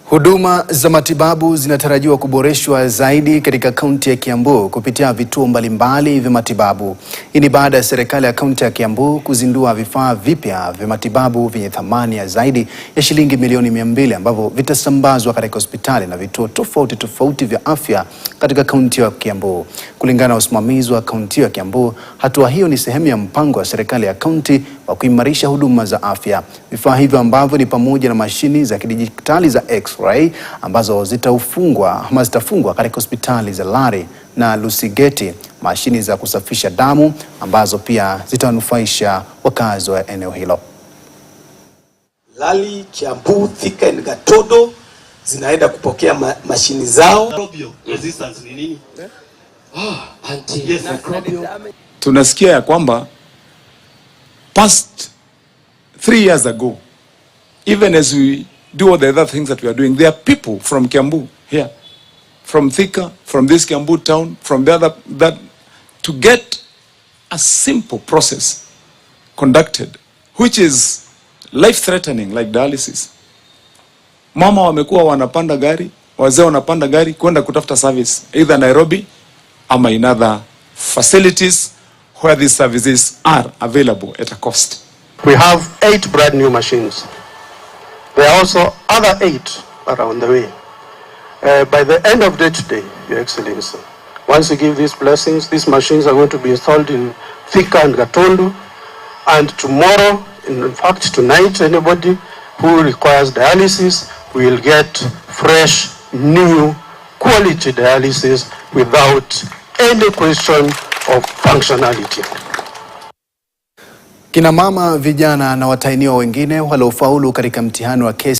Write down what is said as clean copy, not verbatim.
Huduma za matibabu zinatarajiwa kuboreshwa zaidi katika kaunti ya Kiambu kupitia vituo mbalimbali vya matibabu. Hii ni baada ya serikali ya kaunti ya Kiambu kuzindua vifaa vipya vya matibabu vyenye thamani ya zaidi ya shilingi milioni 200 ambavyo vitasambazwa katika hospitali na vituo tofauti vya afya katika kaunti ya Kiambu. Kulingana na usimamizi wa kaunti ya Kiambu, hatua hiyo ni sehemu ya mpango wa serikali ya kaunti wa kuimarisha huduma za afya. Vifaa hivyo ambavyo ni pamoja na mashine za kidijitali za X-ray ambazo zitafungwa katika hospitali za Lari na Lusigeti, mashine za kusafisha damu ambazo pia zitanufaisha wakazi wa eneo hilo. Lali, Kiambu, Thika na Gatodo zinaenda kupokea mashini zao. Resistance ni nini? Tunasikia ya kwamba past 3 years ago, even as we do all the other things that we are doing, there are people from Kiambu here, from Thika, from this Kiambu town, from the other, that to get a simple process conducted, which is life-threatening, like dialysis. Mama wamekuwa wanapanda gari, wazee wanapanda gari kwenda kutafuta service either Nairobi ama in other facilities where these services are available at a cost. We have 8 brand new machines. There are also other 8 around the way. By the end of the day today, Your Excellency, once you give these blessings, these machines are going to be installed in Thika and Gatondo. And tomorrow, in fact tonight, anybody who requires dialysis will get fresh, new, quality dialysis without any question of functionality. Kina mama, vijana na watahiniwa wengine waliofaulu katika mtihani wa kesi